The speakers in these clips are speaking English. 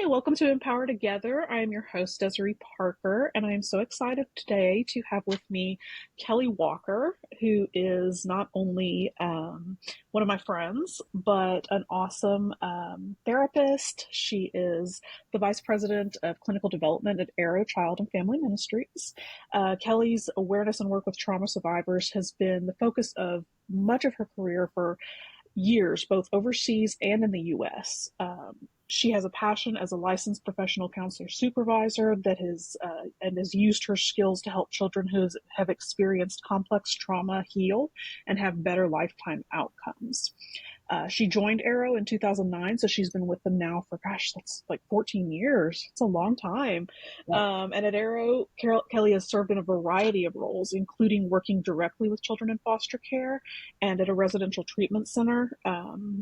welcome to Empower Together. I am your host, Desiree Parker, and I am so excited today to have with me Kellee Walker, who is not only one of my friends, but an awesome therapist. She is the Vice President of Clinical Development at Arrow Child and Family Ministries. Kellee's awareness and work with trauma survivors has been the focus of much of her career for years, both overseas and in the U.S. She has a passion as a licensed professional counselor supervisor that has used her skills to help children who have experienced complex trauma heal and have better lifetime outcomes. She joined Arrow in 2009, so she's been with them now for, that's like 14 years. It's a long time. Yeah. And at Arrow, Kellee has served in a variety of roles, including working directly with children in foster care and at a residential treatment center,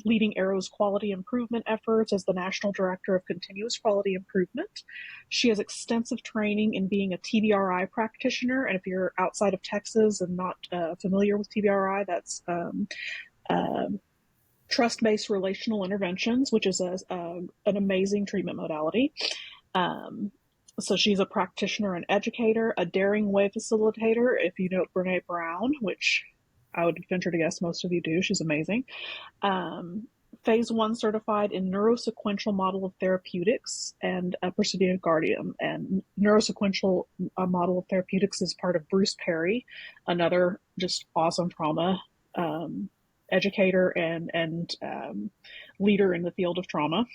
leading Arrow's quality improvement efforts as the National Director of Continuous Quality Improvement. She has extensive training in being a TBRI practitioner, and if you're outside of Texas and not familiar with TBRI, that's trust-based relational interventions, which is an amazing treatment modality. So she's a practitioner and educator, a Daring Way Facilitator, if you know Brene Brown, which I would venture to guess most of you do. She's amazing. Phase 1 certified in Neurosequential Model of Therapeutics and a Praesidium Guardian. And Neurosequential Model of Therapeutics is part of Bruce Perry, another just awesome trauma educator and leader in the field of trauma.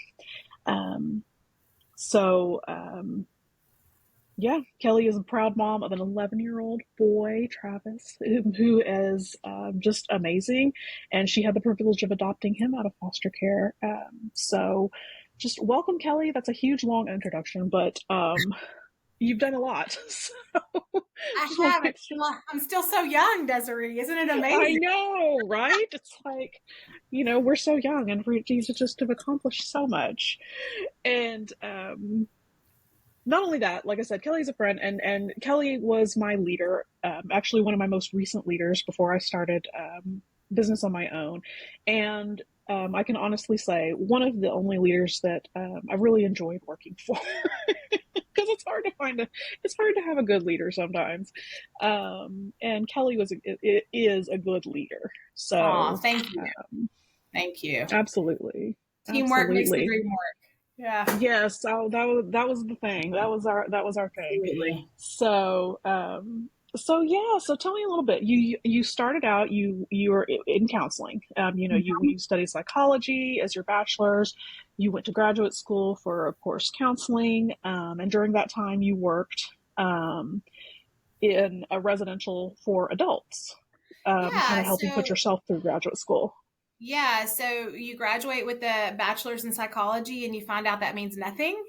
Kellee is a proud mom of an 11-year-old boy, Travis, who is just amazing. And she had the privilege of adopting him out of foster care. So just welcome, Kellee. That's a huge, long introduction, but you've done a lot. So, I have. I'm still so young, Desiree. Isn't it amazing? I know, right? It's like, we're so young and we just have accomplished so much. And not only that, like I said, Kellee's a friend, and Kellee was my leader, actually one of my most recent leaders before I started business on my own. And I can honestly say one of the only leaders that I really enjoyed working for. Because it's hard to have a good leader sometimes. And Kellee is a good leader. So thank you. Thank you. Absolutely. Teamwork makes the dream work. Yeah. Yes. So that was the thing. That was our thing. Absolutely. So so tell me a little bit. You started out, you were in counseling. You studied psychology as your bachelor's. You went to graduate school for, of course, counseling. And during that time you worked in a residential for adults, kind of helping put yourself through graduate school. Yeah. So you graduate with a bachelor's in psychology and you find out that means nothing.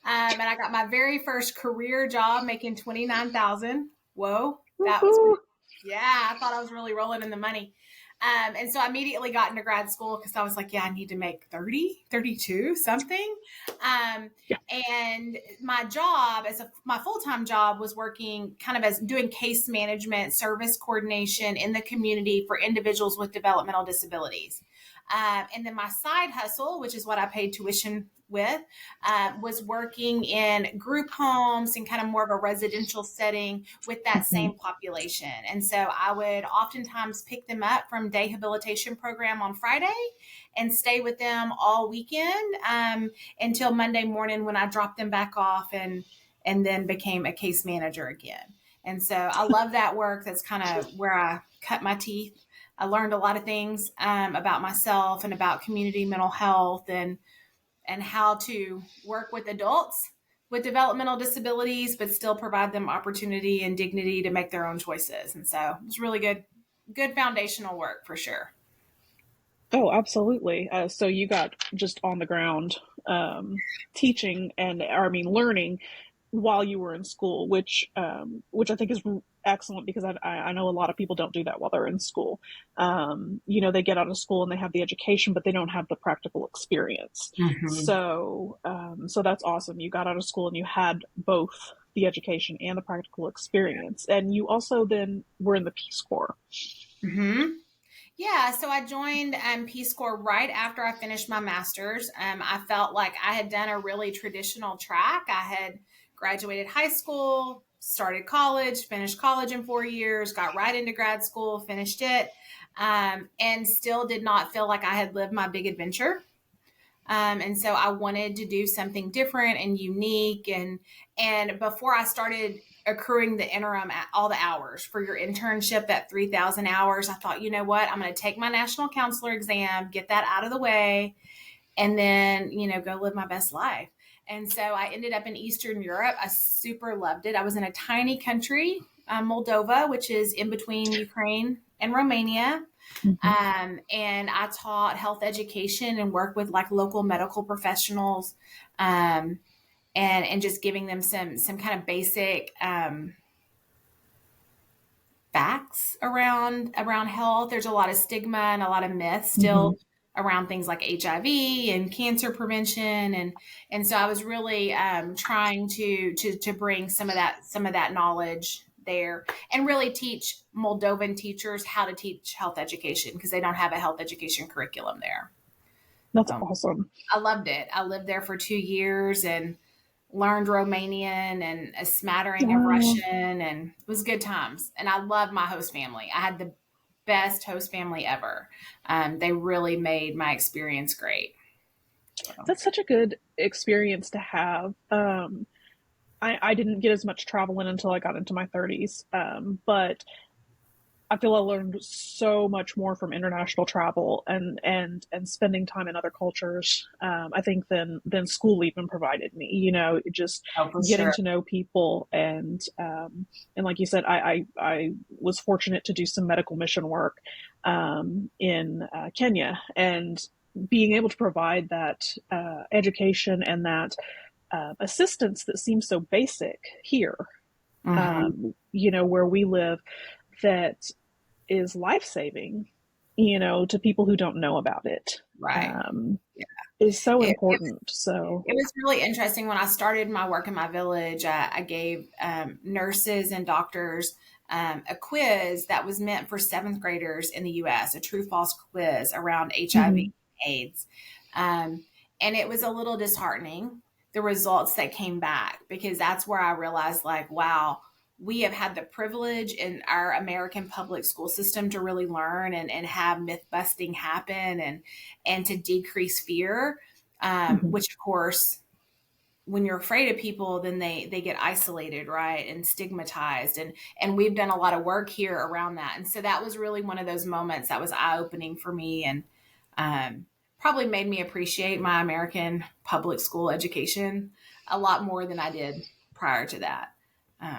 And I got my very first career job making $29,000. Whoa. That was, I thought I was really rolling in the money. And so I immediately got into grad school because I was like, I need to make 30, 32, something. And my job my full-time job was working kind of as doing case management, service coordination in the community for individuals with developmental disabilities. And then my side hustle, which is what I paid tuition with, was working in group homes and kind of more of a residential setting with that same population. And so I would oftentimes pick them up from day habilitation program on Friday and stay with them all weekend until Monday morning when I dropped them back off and then became a case manager again. And so I love that work. That's kind of where I cut my teeth. I learned a lot of things about myself and about community mental health and how to work with adults with developmental disabilities, but still provide them opportunity and dignity to make their own choices. And so it's really good foundational work for sure. Oh, absolutely. So you got just on the ground teaching learning while you were in school, which I think is excellent because I know a lot of people don't do that while they're in school. They get out of school and they have the education, but they don't have the practical experience. So that's awesome. You got out of school and you had both the education and the practical experience. And you also then were in the Peace Corps. Yeah, so I joined Peace Corps right after I finished my master's. I felt like I had done a really traditional track. I had graduated high school, started college, finished college in 4 years, got right into grad school, finished it, and still did not feel like I had lived my big adventure. And so I wanted to do something different and unique. And before I started accruing the interim at all the hours for your internship, that 3,000 hours, I thought, you know what, I'm going to take my national counselor exam, get that out of the way, and then, go live my best life. And so I ended up in Eastern Europe. I super loved it. I was in a tiny country, Moldova, which is in between Ukraine and Romania. And I taught health education and worked with like local medical professionals, and just giving them some kind of basic facts around health. There's a lot of stigma and a lot of myths still around things like HIV and cancer prevention, and so I was really trying to bring some of that knowledge there and really teach Moldovan teachers how to teach health education because they don't have a health education curriculum there. That's awesome. I loved it. I lived there for 2 years and learned Romanian and a smattering of Russian, and it was good times. And I loved my host family. I had the best host family ever. They really made my experience great. That's such a good experience to have. I didn't get as much travel in until I got into my 30s, but I feel I learned so much more from international travel and spending time in other cultures. I think than school even provided me. Just getting to know people and like you said, I was fortunate to do some medical mission work in Kenya, and being able to provide that education and that assistance that seems so basic here, where we live, that is life-saving, to people who don't know about it. Right. Is so important. It was really interesting when I started my work in my village. I gave nurses and doctors a quiz that was meant for 7th graders in the U.S., a true-false quiz around HIV and AIDS. And it was a little disheartening, the results that came back, because that's where I realized, like, wow, we have had the privilege in our American public school system to really learn and have myth busting happen and to decrease fear, which of course, when you're afraid of people, then they get isolated, right, and stigmatized, and we've done a lot of work here around that. And so that was really one of those moments that was eye-opening for me, and probably made me appreciate my American public school education a lot more than I did prior to that.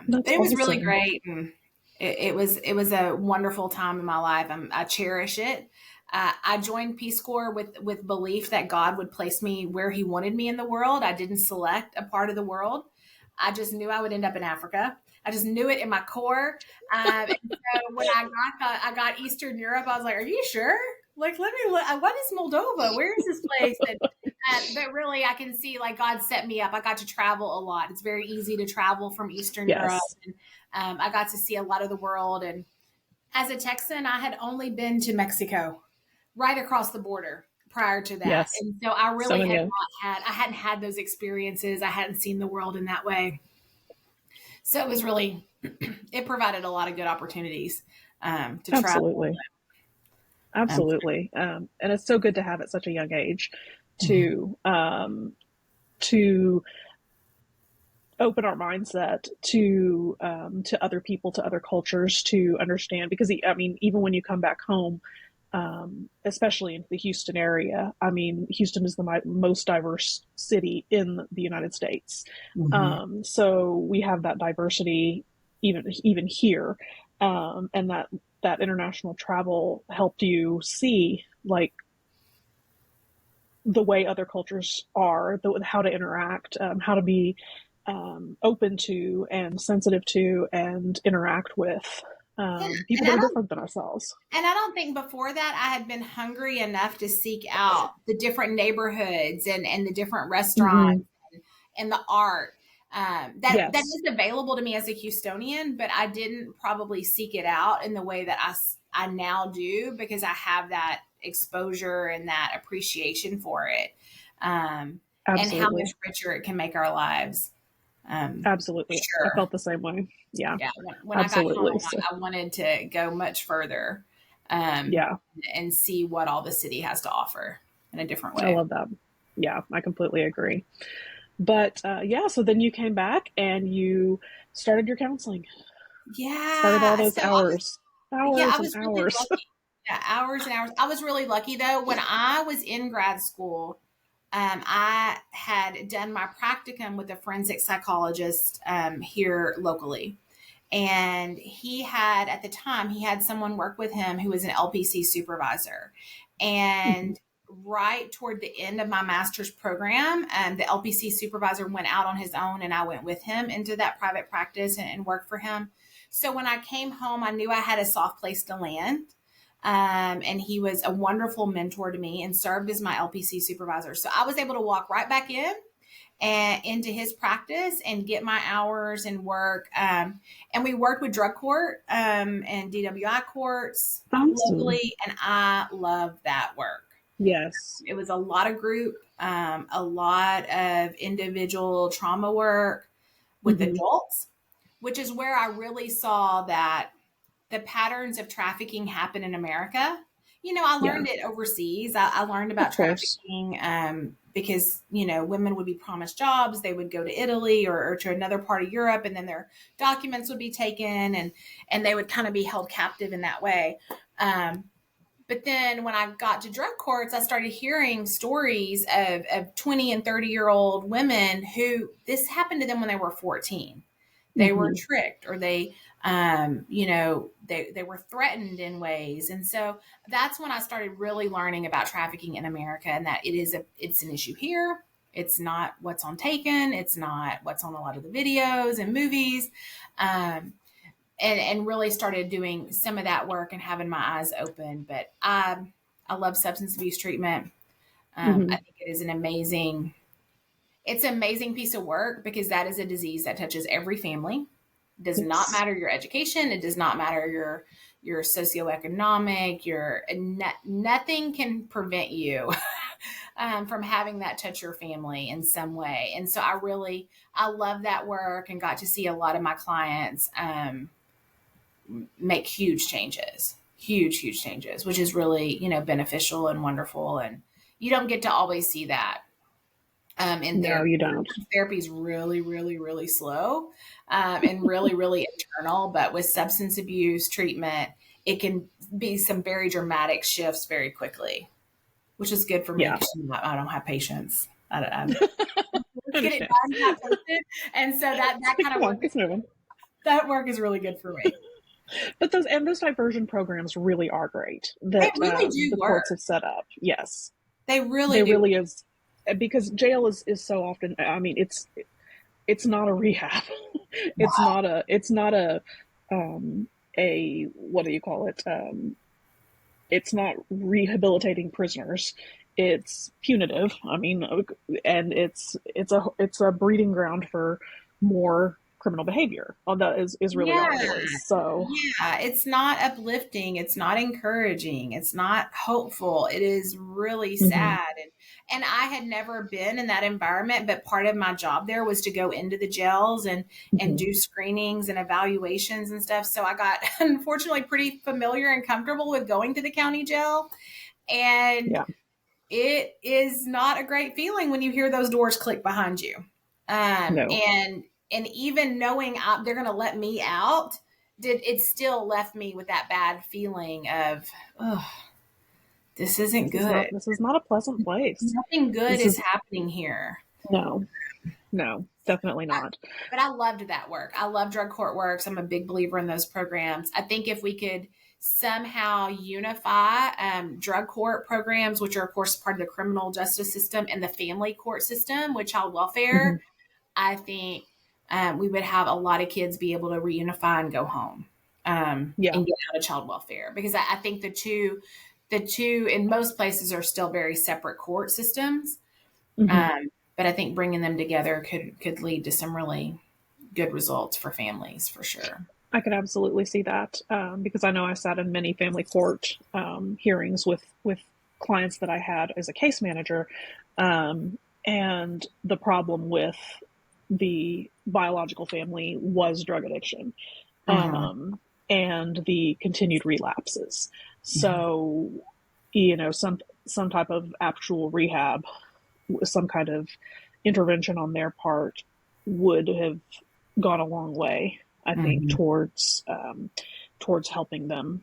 But it was really great, and it was a wonderful time in my life. I cherish it. I joined Peace Corps with belief that God would place me where He wanted me in the world. I didn't select a part of the world. I just knew I would end up in Africa. I just knew it in my core. And so when I got Eastern Europe, I was like, "Are you sure? Like, let me look. What is Moldova? Where is this place?" But really, I can see, like, God set me up. I got to travel a lot. It's very easy to travel from Eastern Europe. And I got to see a lot of the world. And as a Texan, I had only been to Mexico, right across the border prior to that. Yes. And so I really hadn't had those experiences. I hadn't seen the world in that way. So it was really, it provided a lot of good opportunities to travel. Absolutely. And it's so good to have at such a young age to open our mindset to other people, to other cultures, to understand, because I mean, even when you come back home, especially into the Houston area, I mean, Houston is the most diverse city in the United States. So we have that diversity even here. And that international travel helped you see, like, the way other cultures are, how to interact, how to be open to and sensitive to and interact with people that are different than ourselves. And I don't think before that I had been hungry enough to seek out the different neighborhoods and the different restaurants and the art. That Yes, is available to me as a Houstonian, but I didn't probably seek it out in the way that I now do, because I have that exposure and that appreciation for it, and how much absolutely. richer it can make our lives. Absolutely. I Sure. felt the same way. Yeah, Yeah. When I got absolutely. home, So, I wanted to go much further, um, yeah, and see what all the city has to offer in a different I way. love that. Yeah, I completely agree. But yeah, so then you came back and you started your counseling, started all Yeah. those Yeah, I hours and was really hours. lucky. Yeah, hours and hours. I was really lucky though. When I was in grad school, I had done my practicum with a forensic psychologist here locally. And he had, at the time, he had someone work with him who was an LPC supervisor. Mhm. And right toward the end of my master's program, the LPC supervisor went out on his own, and I went with him into that private practice and worked for him. So when I came home, I knew I had a soft place to land. And he was a wonderful mentor to me and served as my LPC supervisor. So I was able to walk right back in and into his practice and get my hours and work. And we worked with drug court and DWI courts Awesome. locally, and I love that work. Yes. It was a lot of group, a lot of individual trauma work with Hmm. adults, which is where I really saw that the patterns of trafficking happen in America. I Yeah, learned it overseas. I learned of about course. trafficking because, women would be promised jobs. They would go to Italy or to another part of Europe, and then their documents would be taken, and they would kind of be held captive in that way. Um, but then when I got to drug courts, I started hearing stories of 20 and 30-year-old women who this happened to them when they were 14. They were Hmm. tricked, or they were threatened in ways. And so that's when I started really learning about trafficking in America, and that it's an issue here. It's not what's on Taken. It's not what's on a lot of the videos and movies. Um, and really started doing some of that work and having my eyes open. But I love substance abuse treatment. I Hmm. think it is it's an amazing piece of work, because that is a disease that touches every family. It does not Yes. matter your education. It does not matter your socioeconomic. Nothing can prevent you from having that touch your family in some way. And so I love that work, and got to see a lot of my clients make huge changes, which is really, beneficial and wonderful. And you don't get to always see that in No, therapy. you don't. Therapy is really, really, really slow, and really, really internal. But with substance abuse treatment, it can be some very dramatic shifts very quickly, which is good for me, Yeah, because I don't have patience. I I get it understand. done, not posted. And so that Like, kind come of on, work, it's moving. that work is really good for me. But those diversion programs really are great They that really do the work. courts have set up. Yes, They really they do. really is, because jail is so often. I mean, it's not a rehab. It's not a what do you call it? It's not rehabilitating prisoners. It's punitive. I mean, and it's a breeding ground for more criminal behavior. That is really Yeah. all it is. So Yeah, it's not uplifting, it's not encouraging, it's not hopeful. It is really mhm. sad. And I had never been in that environment, but part of my job there was to go into the jails and Mhm. do screenings and evaluations and stuff. So I got unfortunately pretty familiar and comfortable with going to the county jail. And Yeah, it is not a great feeling when you hear those doors click behind you. Um, no, and and even knowing they're going to let me out, did it still left me with that bad feeling of, oh, this isn't good. this is not a pleasant place. Nothing good This is is happening here. no, no, definitely I, not. but I loved that work. I love drug court works. I'm a big believer in those programs. I think if we could somehow unify drug court programs, which are, of course, part of the criminal justice system, and the family court system with child welfare, Mhm. I think we would have a lot of kids be able to reunify and go home, Yeah, and get out of child welfare, because I think the two in most places are still very separate court systems. hmm Um, but I think bringing them together could lead to some really good results for families for sure. I could absolutely see that, because I know I sat in many family court hearings with clients that I had as a case manager, and the problem with the biological family was drug addiction, and the continued relapses. So, some type of actual rehab, some kind of intervention on their part would have gone a long way, I think, towards helping them,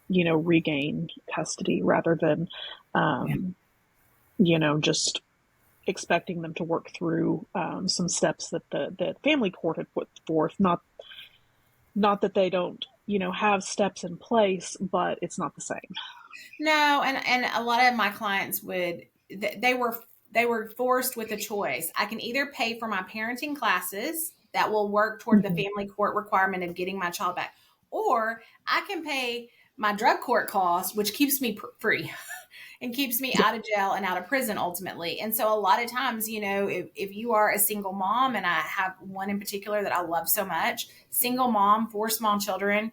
regain custody rather than, just expecting them to work through some steps that the family court had put forth. Not that they don't, have steps in place, but it's not the same. No, and a lot of my clients they were forced with a choice. I can either pay for my parenting classes that will work toward the family court requirement of getting my child back, or I can pay my drug court costs, which keeps me free and keeps me out of jail and out of prison ultimately. And so a lot of times, if you are a single mom, and I have one in particular that I love so much, single mom, 4 small children,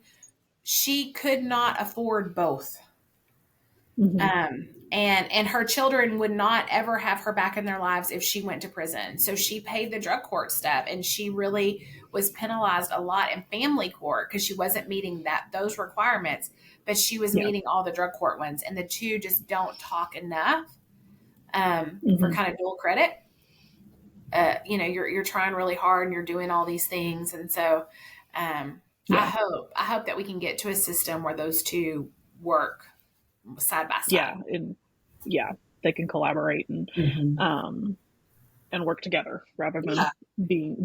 she could not afford both. And her children would not ever have her back in their lives if she went to prison. So she paid the drug court stuff, and she really was penalized a lot in family court because she wasn't meeting those requirements, but she was meeting all the drug court ones, and the two just don't talk enough for kind of dual credit. You're trying really hard and you're doing all these things, and so I hope that we can get to a system where those two work side by side. They can collaborate and work together rather than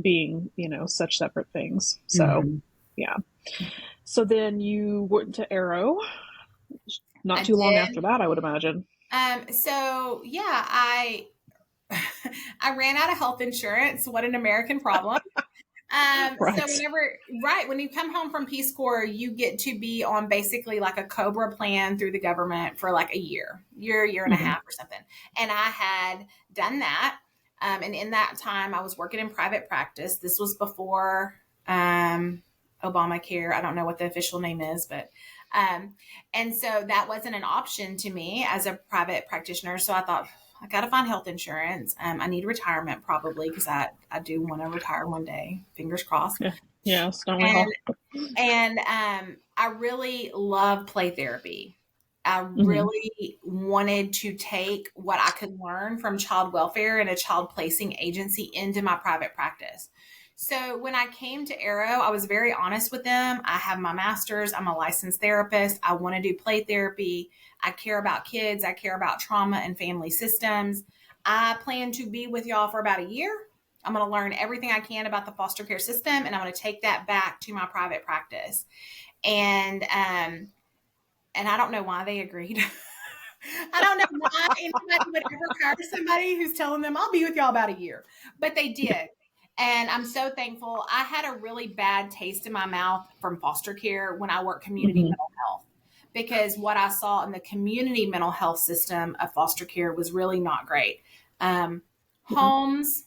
being such separate things. So so then you went to Arrow not too long after that, I would imagine. I ran out of health insurance. What an American problem. So when you come home from Peace Corps, you get to be on basically like a COBRA plan through the government for like a year and a half or something. And I had done that. And in that time I was working in private practice. This was before, Obamacare. I don't know what the official name is, but, and so that wasn't an option to me as a private practitioner. So I thought, I got to find health insurance. I need retirement probably because I do want to retire one day. Fingers crossed. Yes. And I really love play therapy. I really wanted to take what I could learn from child welfare and a child placing agency into my private practice. So when I came to Arrow, I was very honest with them. I have my master's. I'm a licensed therapist. I want to do play therapy. I care about kids. I care about trauma and family systems. I plan to be with y'all for about a year. I'm going to learn everything I can about the foster care system, and I'm going to take that back to my private practice. And I don't know why they agreed. I don't know why anybody would ever hire somebody who's telling them, I'll be with y'all about a year. But they did. And I'm so thankful. I had a really bad taste in my mouth from foster care when I worked community mental health, because what I saw in the community mental health system of foster care was really not great. Homes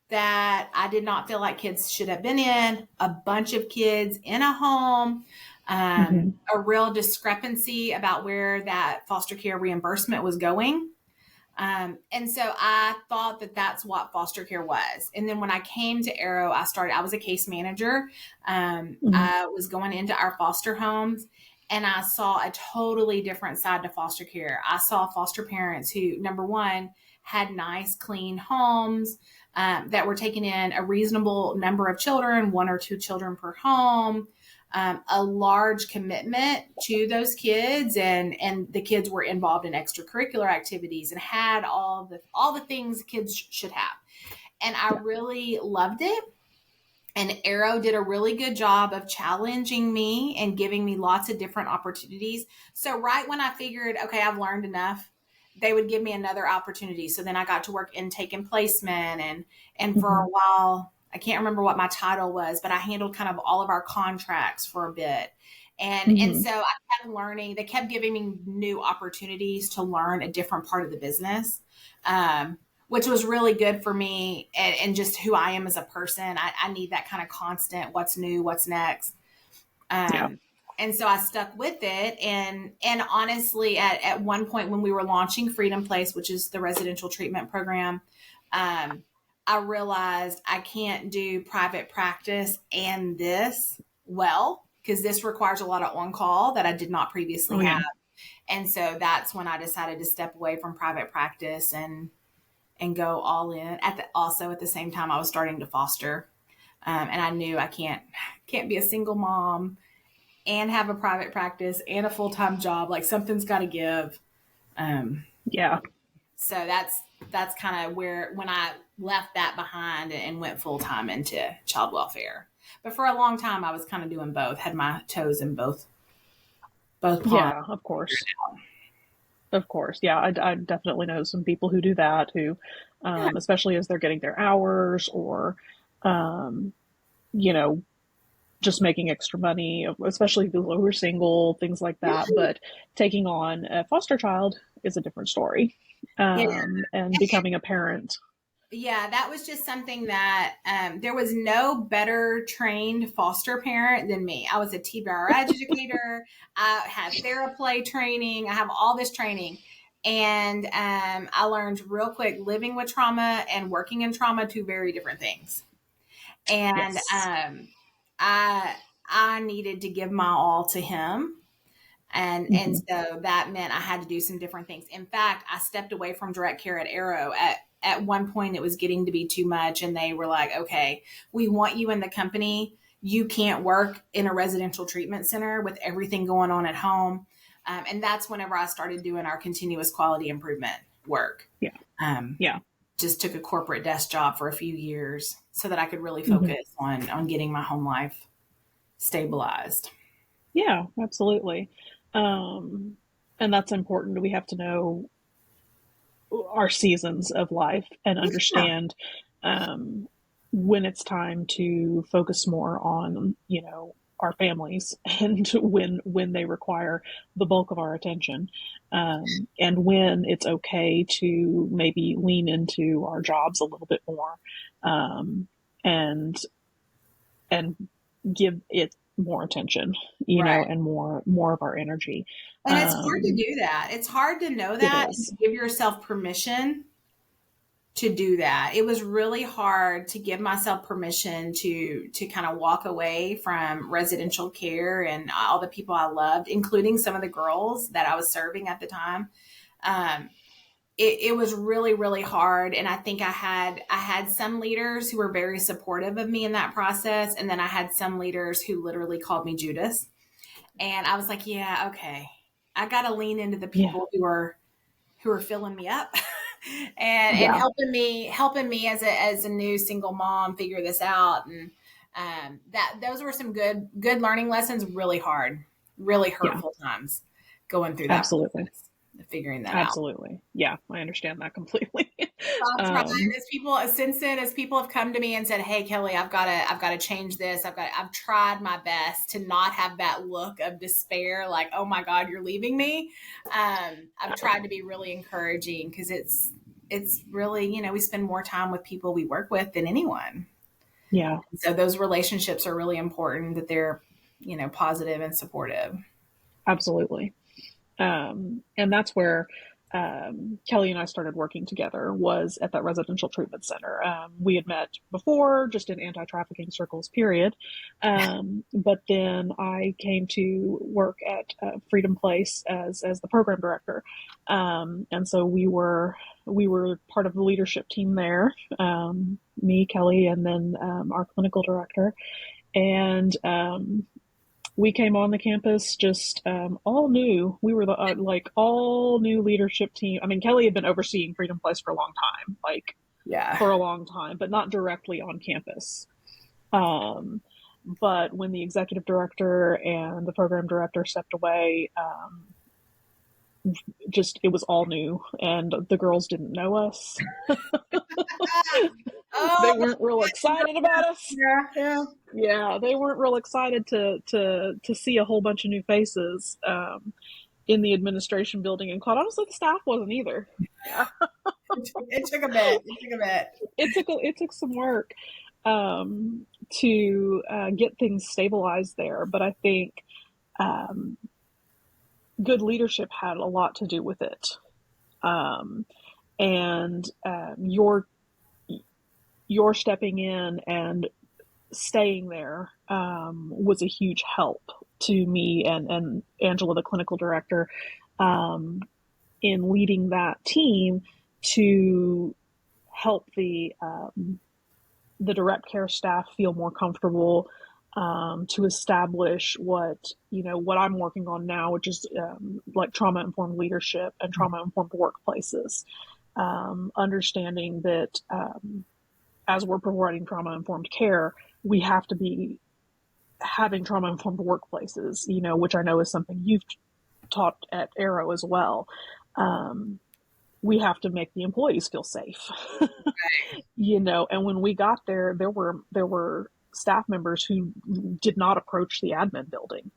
that I did not feel like kids should have been in, a bunch of kids in a home, a real discrepancy about where that foster care reimbursement was going. And so I thought that that's what foster care was. And then when I came to Arrow, I was a case manager. I was going into our foster homes, and I saw a totally different side to foster care. I saw foster parents who, number one, had nice, clean homes, that were taking in a reasonable number of children, 1 or 2 children per home. A large commitment to those kids, and the kids were involved in extracurricular activities and had all the things kids should have. And I really loved it. And Arrow did a really good job of challenging me and giving me lots of different opportunities. So right when I figured, okay, I've learned enough, they would give me another opportunity. So then I got to work intake and placement, and for a while, I can't remember what my title was, but I handled kind of all of our contracts for a bit. And so I kept learning. They kept giving me new opportunities to learn a different part of the business, which was really good for me and just who I am as a person. I need that kind of constant, what's new, what's next. Yeah. And so I stuck with it. And honestly, at one point when we were launching Freedom Place, which is the residential treatment program, I realized I can't do private practice and this well, because this requires a lot of on call that I did not previously Oh, yeah. have. And so that's when I decided to step away from private practice and go all in. Also at the same time, I was starting to foster, and I knew I can't be a single mom and have a private practice and a full time job. Like something's got to give. Yeah. So that's kind of where when I left that behind and went full time into child welfare. But for a long time, I was kind of doing both. Had my toes in both ponds. Yeah, of course. Of course. Yeah, I definitely know some people who do that who, especially as they're getting their hours or, um, you know, just making extra money, especially the lower single, things like that. But taking on a foster child is a different story. Yeah. And becoming a parent. Yeah, that was just something that there was no better trained foster parent than me. I was a TBRI educator. I had TheraPlay training. I have all this training. And I learned real quick living with trauma and working in trauma, two very different things. And Yes. I needed to give my all to him. And Mm-hmm. so that meant I had to do some different things. In fact, I stepped away from direct care at Arrow at one point. It was getting to be too much, and they were like, okay, we want you in the company. You can't work in a residential treatment center with everything going on at home. And that's whenever I started doing our continuous quality improvement work. Yeah. um, Yeah. just took a corporate desk job for a few years so that I could really Mm-hmm. focus on getting my home life stabilized. Yeah, absolutely. Um, and that's important. We have to know our seasons of life and Yeah. understand when it's time to focus more on, our families and when they require the bulk of our attention, and when it's okay to maybe lean into our jobs a little bit more, and and give it more attention, Right. and more of our energy. And it's hard to Um, do that. It's hard to know it that and to is. give yourself permission to do that. It was really hard to give myself permission to kind of walk away from residential care and all the people I loved, including some of the girls that I was serving at the time. Um, it was really, really hard. And I think I had some leaders who were very supportive of me in that process. And then I had some leaders who literally called me Judas. And I was like, yeah, okay. I got to lean into the Yeah. people who are filling me up and Yeah. helping me as a new single mom figure this out. And that those were some good learning lessons. Really hard, really Yeah. hurtful times going through that Absolutely. process, figuring that out. Absolutely. Yeah, I understand that completely. So I've tried um, since then, as people have come to me and said, "Hey, Kellee, I've got to change this. I've tried my best to not have that look of despair, like, oh my God, you're leaving me." I've tried to be really encouraging because it's really, we spend more time with people we work with than anyone. yeah, So those relationships are really important that they're, positive and supportive. absolutely. And that's where Kellee and I started working together, was at that residential treatment center. We had met before, just in anti-trafficking circles, period. But then I came to work at Freedom Place as the program director, and so we were part of the leadership team there. Me, Kellee, and then our clinical director, and we came on the campus just all new. We were the all new leadership team. I mean, Kellee had been overseeing Freedom Place for a long time, Yeah. for a long time, but not directly on campus. Um, but when the executive director and the program director stepped away, just it was all new, and the girls didn't know us. They Oh, weren't real excited about us. yeah, yeah. Yeah, they weren't real excited to see a whole bunch of new faces in the administration building, and quite honestly, the staff wasn't either. Yeah. It took a bit. It took a bit. It took some work to get things stabilized there, but I think um, good leadership had a lot to do with it. Um, and your stepping in and staying there was a huge help to me and Angela, the clinical director, um, in leading that team to help the direct care staff feel more comfortable, to establish what I'm working on now, which is like trauma informed leadership and trauma informed workplaces. Understanding that as we're providing trauma informed care, we have to be having trauma informed workplaces, which I know is something you've taught at Arrow as well. We have to make the employees feel safe. And when we got there, there were staff members who did not approach the admin building.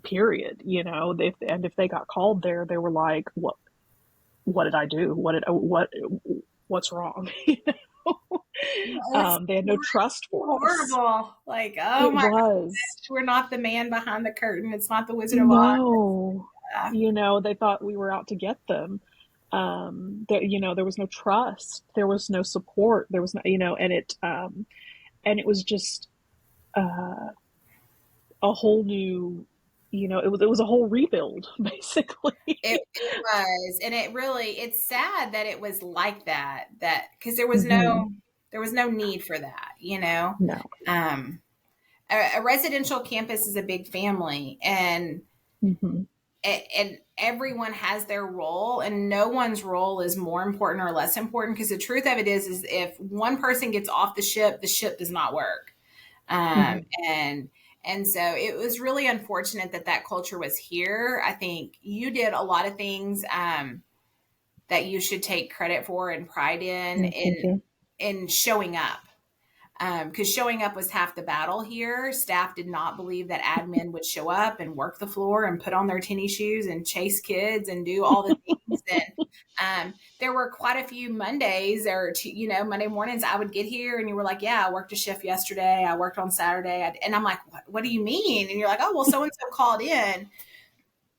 Period. If they got called there, they were like, what did I do? What's wrong? They had no trust for us. Horrible. Like, oh my gosh, we're not the man behind the curtain. It's not the Wizard of Oz. No, they thought we were out to get them. There was no trust, there was no support, there was no, and it was just a whole new, it was a whole rebuild, basically. It was, and it's sad that it was like that because there was no need for that, No. A residential campus is a big family, and and everyone has their role, and no one's role is more important or less important, because the truth of it is if one person gets off the ship does not work. And so it was really unfortunate that culture was here. I think you did a lot of things that you should take credit for and pride in showing up. Because showing up was half the battle here. Staff did not believe that admin would show up and work the floor and put on their tennis shoes and chase kids and do all the things. And there were quite a few Mondays or Monday mornings I would get here and you were like, yeah, I worked a shift yesterday. I worked on Saturday. And I'm like, what do you mean? And you're like, oh, well, so-and-so called in.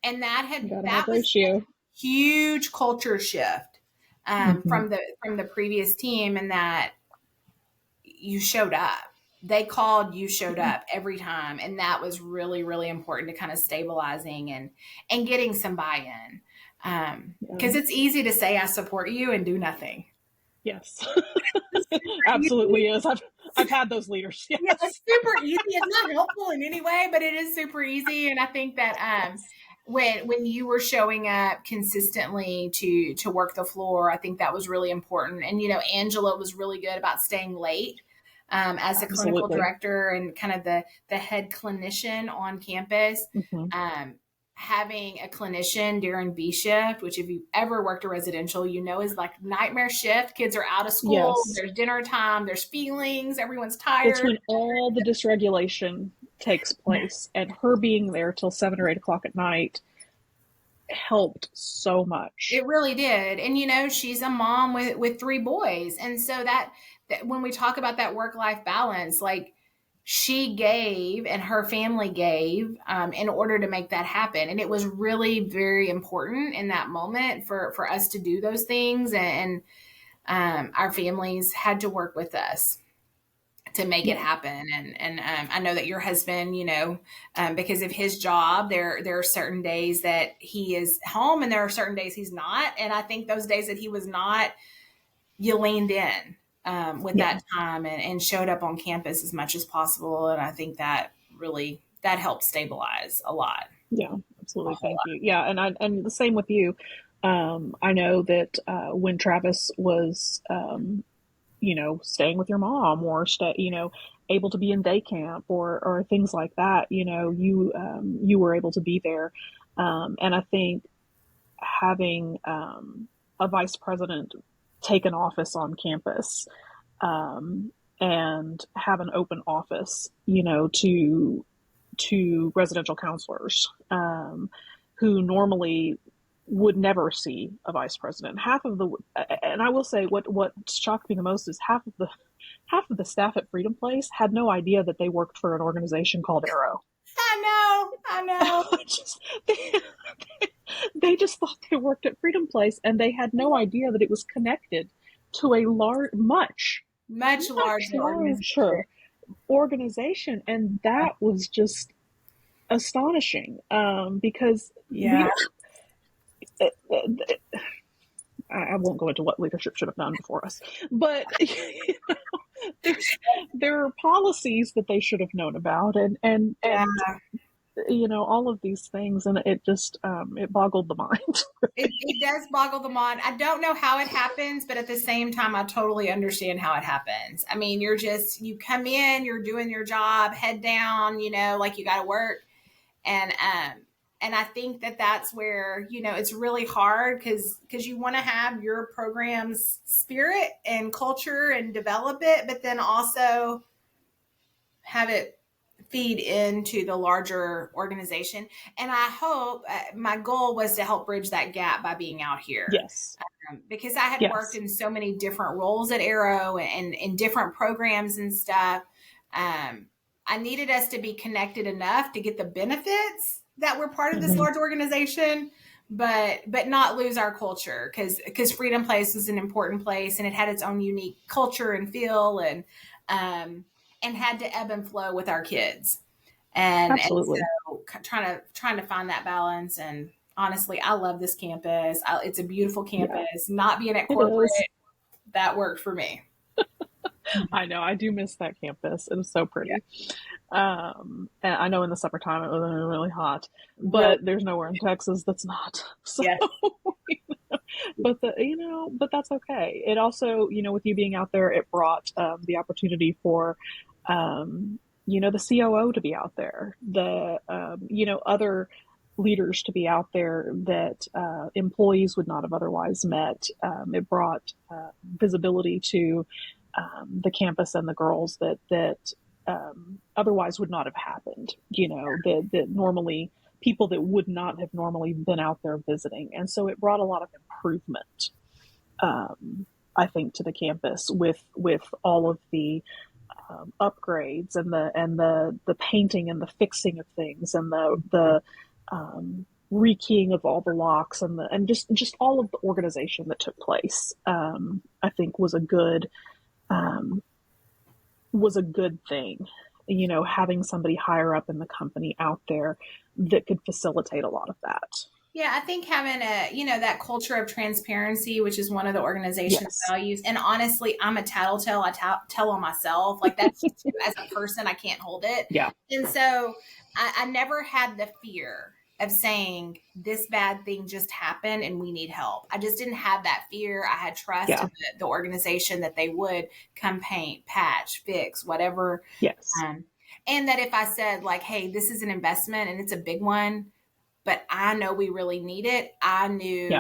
And that was a huge culture shift from the previous team, and that you showed up. They called, you showed up every time. And that was really, really important to kind of stabilizing and getting some buy-in. Because it's easy to say, I support you, and do nothing. Yes, absolutely is. I've had those leaders. Yes. Yeah, it's super easy. It's not helpful in any way, but it is super easy. And I think that when you were showing up consistently to work the floor, I think that was really important. And Angela was really good about staying late as a clinical director and kind of the head clinician on campus. Having a clinician during B shift, which if you've ever worked a residential, is like nightmare shift. Kids are out of school. Yes. There's dinner time. There's feelings. Everyone's tired. It's when all the dysregulation takes place, and her being there till 7 or 8 o'clock at night helped so much. It really did. And she's a mom with 3 boys, and so that when we talk about that work-life balance, like, she gave and her family gave in order to make that happen. And it was really very important in that moment for us to do those things. And our families had to work with us to make it happen. And I know that your husband, because of his job, there are certain days that he is home and there are certain days he's not. And I think those days that he was not, you leaned in. With that time and showed up on campus as much as possible. And I think that really, that helped stabilize a lot. Yeah, absolutely. Thank you. Yeah. And the same with you. I know that when Travis was, staying with your mom or able to be in day camp or things like that, you were able to be there. And I think having a vice president take an office on campus and have an open office, to residential counselors who normally would never see a vice president. Half of the, and I will say what shocked me the most is half of the staff at Freedom Place had no idea that they worked for an organization called Arrow. I know. just, they, they just thought they worked at Freedom Place, and they had no idea that it was connected to a Much larger organization. And that was just astonishing, because Yeah. I won't go into what leadership should have done before us, but there are policies that they should have known about, and all of these things, and it just it boggled the mind. It does boggle the mind. I don't know how it happens, but at the same time, I totally understand how it happens. I mean, you come in, you're doing your job, head down, like you got to work. And I think that that's where, it's really hard because you want to have your program's spirit and culture and develop it, but then also have it feed into the larger organization. And I hope my goal was to help bridge that gap by being out here. Yes. Because I had worked in so many different roles at Arrow and in different programs and stuff. I needed us to be connected enough to get the benefits that we're part of this large organization, but not lose our culture, because Freedom Place was an important place and it had its own unique culture and feel, and had to ebb and flow with our kids. Absolutely. And so trying to find that balance. And honestly, I love this campus. It's a beautiful campus. Yeah. Not being at corporate, that worked for me. I know. I do miss that campus. It was so pretty. Yeah. And I know in the summertime it was really hot, but there's nowhere in Texas that's not. So, but that's okay. It also, with you being out there, it brought the opportunity for, the COO to be out there, the, other leaders to be out there that employees would not have otherwise met. It brought visibility to the campus and the girls that otherwise would not have happened, that normally people that would not have normally been out there visiting. And so it brought a lot of improvement, I think, to the campus with all of the upgrades and the painting and the fixing of things and the rekeying of all the locks and just all of the organization that took place. I think was a good thing, having somebody higher up in the company out there that could facilitate a lot of that. Yeah, I think having that culture of transparency, which is one of the organization's values. And honestly, I'm a tattletale. I tell on myself. Like, that's just, as a person, I can't hold it. Yeah. And so I never had the fear of saying this bad thing just happened and we need help. I just didn't have that fear. I had trust in the organization that they would come paint, patch, fix, whatever. Yes. And that if I said, like, hey, this is an investment and it's a big one, but I know we really need it, I knew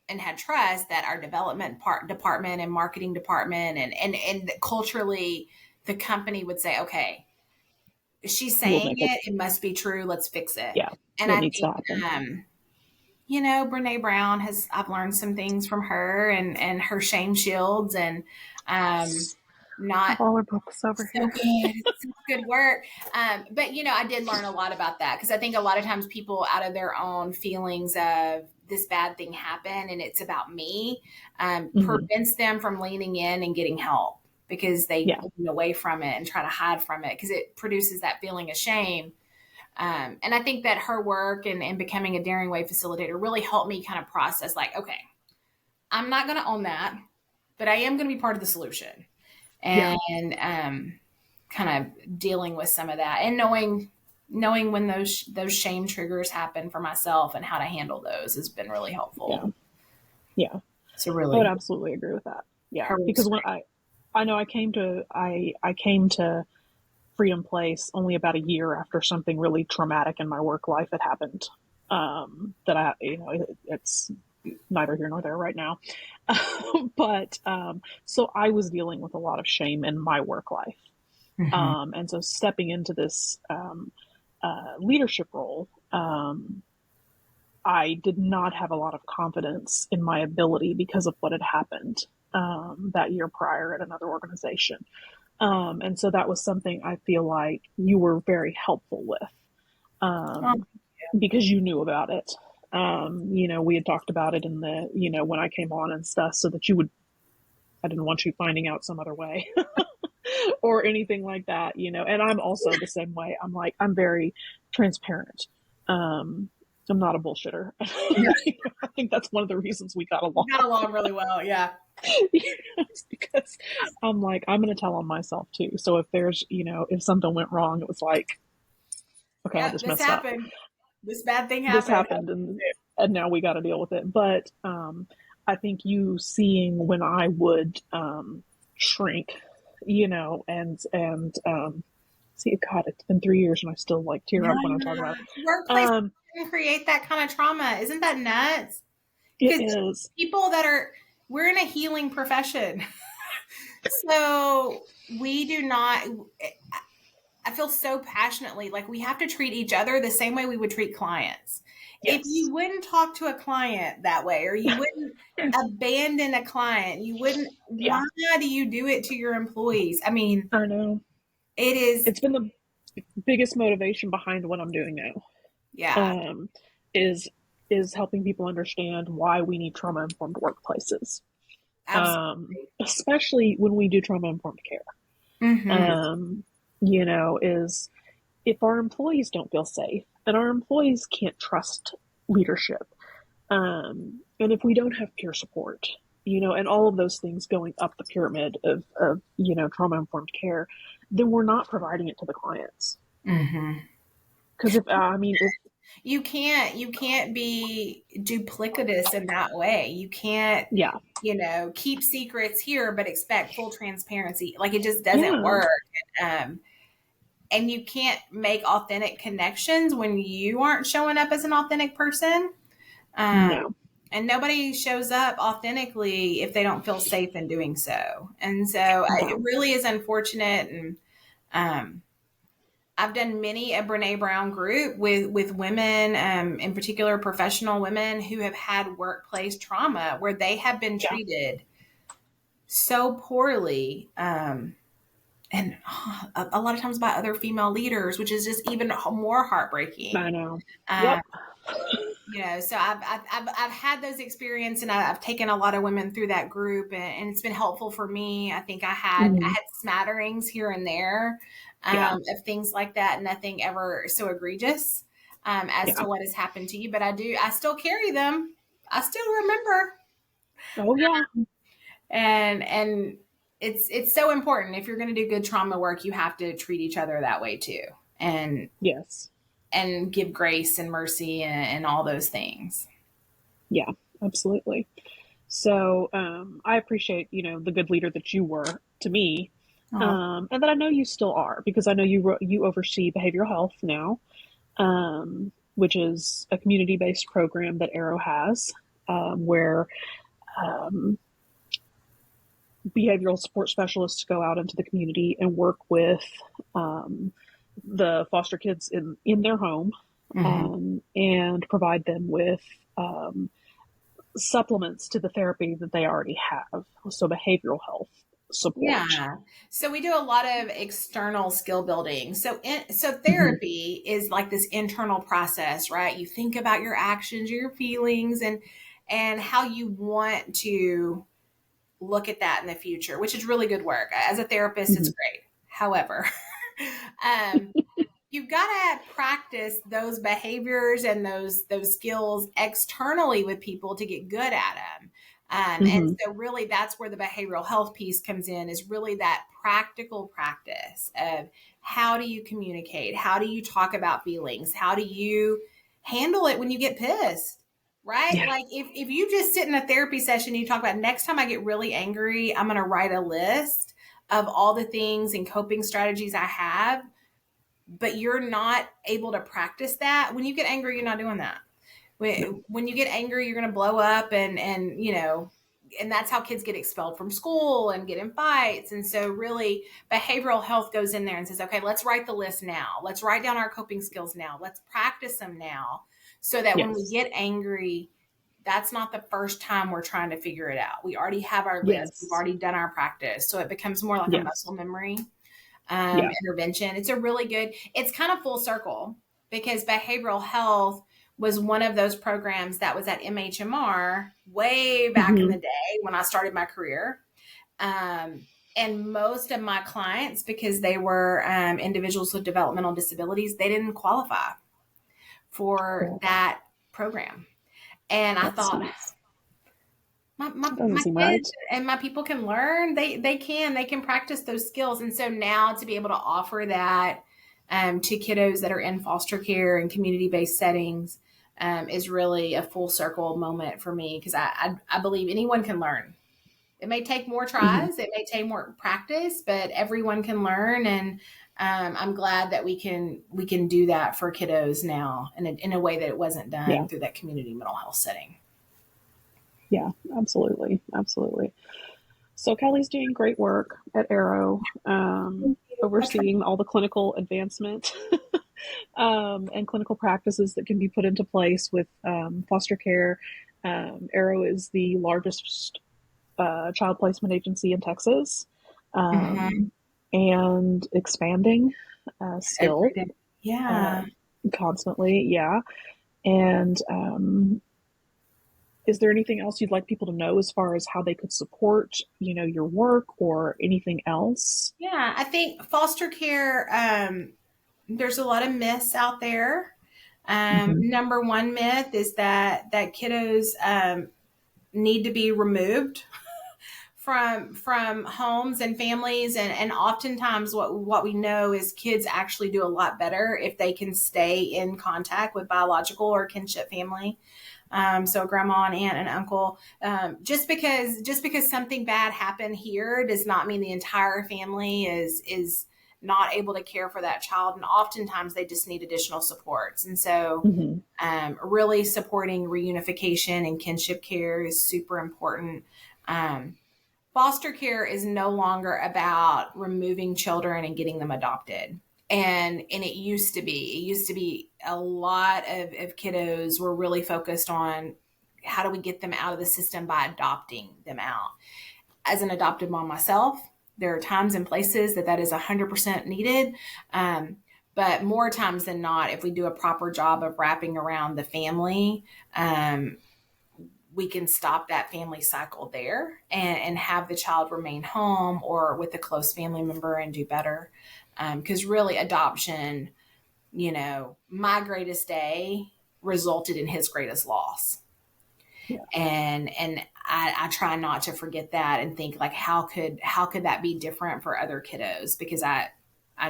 and had trust that our development department and marketing department and culturally the company would say, okay, she's saying it must be true. Let's fix it. Yeah. And I think, Brene Brown I've learned some things from her and her shame shields and, not all her books over here. Good work. But I did learn a lot about that, because I think a lot of times people, out of their own feelings of this bad thing happened and it's about me, prevents them from leaning in and getting help, because they lean away from it and try to hide from it, because it produces that feeling of shame. And I think that her work and becoming a Daring Way Facilitator really helped me kind of process, like, okay, I'm not going to own that, but I am going to be part of the solution. And kind of dealing with some of that and knowing when those shame triggers happen for myself and how to handle those has been really helpful. Yeah. So really, I would absolutely agree with that. Yeah. Because when I know I came to Freedom Place only about a year after something really traumatic in my work life had happened. That it's neither here nor there right now. But so I was dealing with a lot of shame in my work life. And so stepping into this leadership role, I did not have a lot of confidence in my ability because of what had happened that year prior at another organization. And so that was something I feel like you were very helpful with, Oh, um, because you knew about it. We had talked about it in the, when I came on and stuff, so that I didn't want you finding out some other way or anything like that. And I'm also the same way. I'm very transparent. I'm not a bullshitter. yeah. I think that's one of the reasons we got along. We got along really well. Yeah. Yes, because I'm going to tell on myself too. So if something went wrong, it was like, okay, I Yeah. just This messed up. happened. This bad thing This happened. happened, and now we got to deal with it. But I think you seeing when I would shrink, and see, God, it's been 3 years and I still like tear Yeah. up when I talk about it. Workplace can create that kind of trauma. Isn't that nuts? It Because is. people we're in a healing profession. So we do not, I feel so passionately like we have to treat each other the same way we would treat clients. If Yes. you wouldn't talk to a client that way, or you wouldn't abandon a client, why Yeah, do you do it to your employees? I mean, I know. it is, It's been the biggest motivation behind what I'm doing now. yeah, Um, is is helping people understand why we need trauma informed workplaces, absolutely. especially when we do trauma informed care. Mm-hmm. Is if our employees don't feel safe and our employees can't trust leadership, and if we don't have peer support, and all of those things going up the pyramid of trauma informed care, then we're not providing it to the clients. Mm-hmm. Because if You can't be duplicitous in that way. You can't, yeah, keep secrets here but expect full transparency. Like it just doesn't yeah, work. Um, and you can't make authentic connections when you aren't showing up as an authentic person. Um, no, and nobody shows up authentically if they don't feel safe in doing so. And so it no, really is unfortunate. And um, I've done many a Brene Brown group with women, in particular professional women who have had workplace trauma where they have been yeah, treated so poorly, and a lot of times by other female leaders, which is just even more I heartbreaking. know. Um, Yep. so I've had those experiences, and I've taken a lot of women through that group, and it's been helpful for me. I think I Hmm. had smatterings here and there, Yeah, of things like that. Nothing ever so egregious, as yeah. to what has happened to you, but I still carry them. I still remember, Oh yeah. and it's so important. If you're going to do good trauma work, you have to treat each other that way too, and Yes. give grace and mercy, and all those things. Yeah. Absolutely. So I appreciate the good leader that you were to me, Oh, and that I know you still are, because I know you oversee behavioral health now, which is a community based program that Arrow has, where um, behavioral support specialists go out into the community and work with um, the foster kids in their home, mhm. and provide them with um, supplements to the therapy that they already have. So behavioral health support. Yeah. So we do a lot of external skill building. So Mm-hmm. therapy is like this internal process, right? You think about your actions, your feelings, and how you want to look at that in the future, which is really good work. As a therapist, it's Mm-hmm. great. However, um, you've got to practice those behaviors and those skills externally with people to get good at them. And Mm-hmm. so really that's where the behavioral health piece comes in, is really that practical practice of how do you communicate? How do you talk about feelings? How do you handle it when you get pissed? Right? Yeah. Like if you just sit in a therapy session and you talk about, next time I get really angry, I'm going to write a list of all the things and coping strategies I have, but you're not able to practice that. When you get angry, you're not doing that. No. When you get angry, you're going to blow up, and and that's how kids get expelled from school and get in fights. And so really behavioral health goes in there and says, okay, let's write the list now. Let's write down our coping skills now. Let's practice them now so that when we Yes. get angry, that's not the first time we're trying to figure it out. We already have our list. We've Yes. already done our practice. So it becomes more like a Yes. muscle memory Yeah. intervention. It's a really good, it's kind of full circle because behavioral health was one of those programs that was at MHMR way back in Hmm. the day when I started my career. And most of my clients, because they were individuals with developmental disabilities, they didn't qualify for Cool. that program. And I That's thought, nice. Doesn't my seem right. kids and my people can learn. They can practice those skills. And so now to be able to offer that to kiddos that are in foster care and community-based settings is really a full circle moment for me because I believe anyone can learn. It may take more Hmm. tries, it may take more practice, but everyone can learn. And I'm glad that we can do that for kiddos now in a way that it wasn't Yeah. done through that community mental health setting. Yeah. Absolutely. Absolutely. So Kelly's doing great work at Arrow, overseeing all the clinical advancement and clinical practices that can be put into place with foster care. Arrow is the largest child placement agency in Texas, Mm-hmm. um, and expanding Every still, day. uh, Yeah. constantly. Yeah. And is there anything else you'd like people to know as far as how they could support, your work or anything else? Yeah. I think foster care, there's a lot of myths out there. Hmm. Number one myth is that kiddos need to be removed from homes and families, and oftentimes what we know is kids actually do a lot better if they can stay in contact with biological or kinship family. So grandma and aunt and uncle. Just because something bad happened here does not mean the entire family is not able to care for that child. And oftentimes they just need additional supports. And so Hmm. really supporting reunification and kinship care is super important. Foster care is no longer about removing children and getting them adopted. And it used to be a lot of kiddos were really focused on how do we get them out of the system by adopting them out. As an adopted mom myself, there are times and places that is 100% needed. But more times than not, if we do a proper job of wrapping around the family, we can stop that family cycle there and have the child remain home or with a close family member and do better. Because really, adoption, my greatest day resulted in his greatest loss. Yeah. And I try not to forget that and think like how could that be different for other kiddos, because I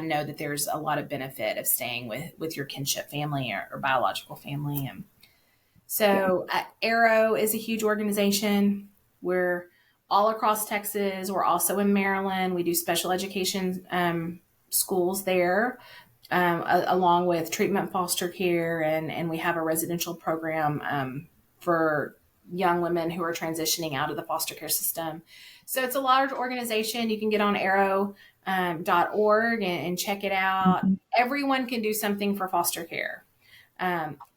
know that there's a lot of benefit of staying with your kinship family or biological family. And Yeah. so Arrow is a huge organization. We're all across Texas. We're also in Maryland. We do special education schools there, along with treatment foster care, and we have a residential program for young women who are transitioning out of the foster care system. So it's a large organization. You can get on arrow.org and check it out. Hmm. Everyone can do something for foster care.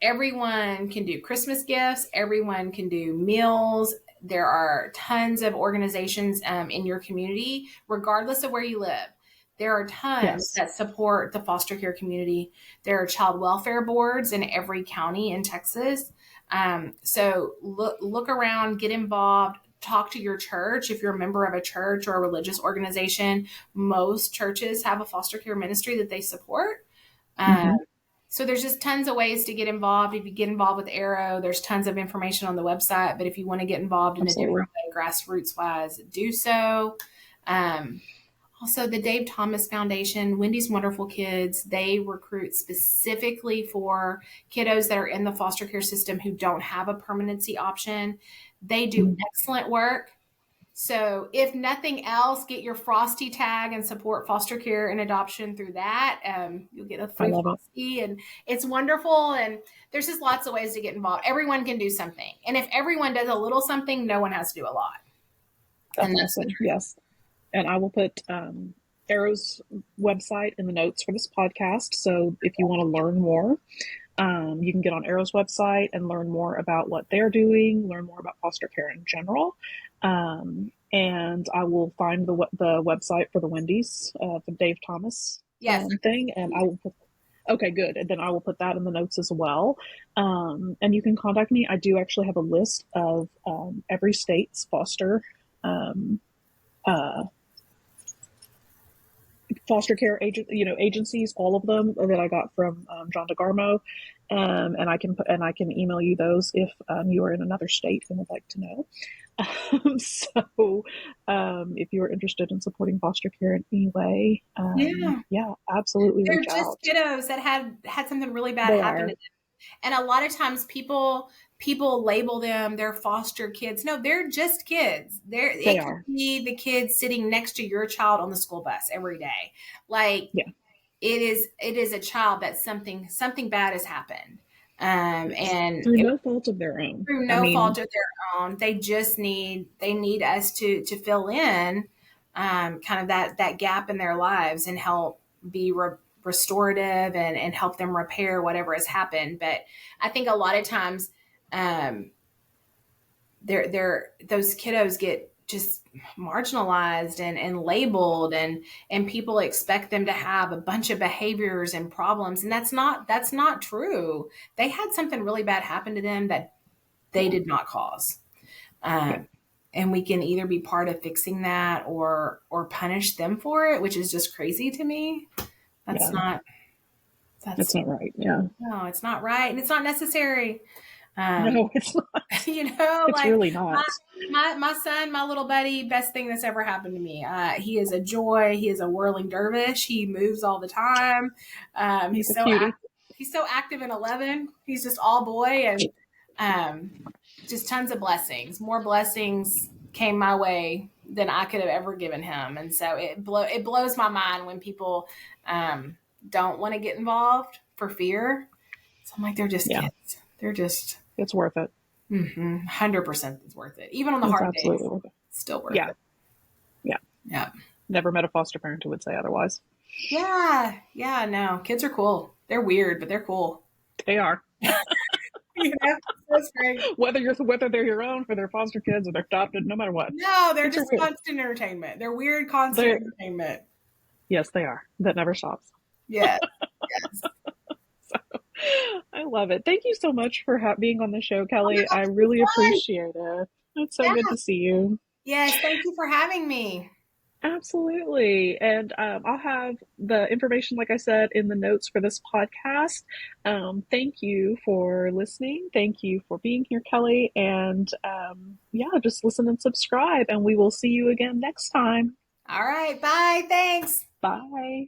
Everyone can do Christmas gifts. Everyone can do meals. There are tons of organizations in your community, regardless of where you live. There are tons Yes. that support the foster care community. There are child welfare boards in every county in Texas. So look around, get involved, talk to your church. If you're a member of a church or a religious organization, most churches have a foster care ministry that they support. Um, Hmm. so there's just tons of ways to get involved. If you get involved with Arrow, there's tons of information on the website. But if you want to get involved in a Absolutely. different way, grassroots wise, do so. Um, Also, the Dave Thomas Foundation, Wendy's Wonderful Kids, they recruit specifically for kiddos that are in the foster care system who don't have a permanency option. They do Mhm. excellent work. So, if nothing else, get your Frosty tag and support foster care and adoption through that. You'll get a I free love it. Frosty, and it's wonderful. And there's just lots of ways to get involved. Everyone can do something. And if everyone does a little something, no one has to do a lot. That's And that's the awesome. Yes. And I will put Arrow's website in the notes for this podcast. So if you want to learn more, you can get on Arrow's website and learn more about what they're doing, learn more about foster care in general. And I will find the website for the Wendy's, the Dave Thomas yes. thing, and I will put. Okay, good. And then I will put that in the notes as well. And you can contact me. I do actually have a list of every state's foster um, uh, foster care agencies, all of them that I got from John DeGarmo, and I can email you those if you are in another state and would like to know. So, if you are interested in supporting foster care in any way, Yeah. yeah, absolutely They're reach just out. kiddos that had something really bad They happen to are. them. And a lot of times people label them they're foster kids. No, they're just kids. They It could are. be the kid sitting next to your child on the school bus every day. Like Yeah. it is a child that something bad has happened. Yes. And Through it, no fault of their own. through I no mean, fault of their own, they need us to fill in kind of that gap in their lives and help be restorative and help them repair whatever has happened. But I think a lot of times um, those kiddos get just marginalized and labeled and people expect them to have a bunch of behaviors and problems, and that's not true. They had something really bad happen to them that they did not cause. yeah, um, and we can either be part of fixing that or punish them for it, which is just crazy to me. That's yeah, not it's that's not right. Yeah. no, it's not right, and it's not necessary. um, No, it's not. It's like really my, not. my son, my little buddy, best thing that's ever happened to me. He is a joy. He is a whirling dervish. He moves all the time. He's a cutie. He's so active in 11. He's just all boy, and um, just tons of blessings. More blessings came my way than I could have ever given him, and so it blows my mind when people don't want to get involved for fear. So I'm like, they're just Yeah, kids. They're just it's worth it. 100% is worth it. Even on the It's hard absolutely days, worth it. still worth Yeah, it. yeah. Yeah. Never met a foster parent who would say otherwise. Yeah. Yeah. No, kids are cool. They're weird, but they're cool. They are. That's great. Whether they're your own or they're foster kids or they're adopted, no matter what. No, they're Kids are just weird. constant entertainment. They're weird, constant They entertainment. Yes, they are. That never stops. Yes. Yes. I love it. Thank you so much for being on the show, Oh my Kellee. I gosh, it's really fun. appreciate it. It's so good Yeah. to see you. Yes. Thank you for having me. Absolutely. And I'll have the information, like I said, in the notes for this podcast. Thank you for listening. Thank you for being here, Kellee. And yeah, just listen and subscribe, and we will see you again next time. All right. Bye. Thanks. Bye.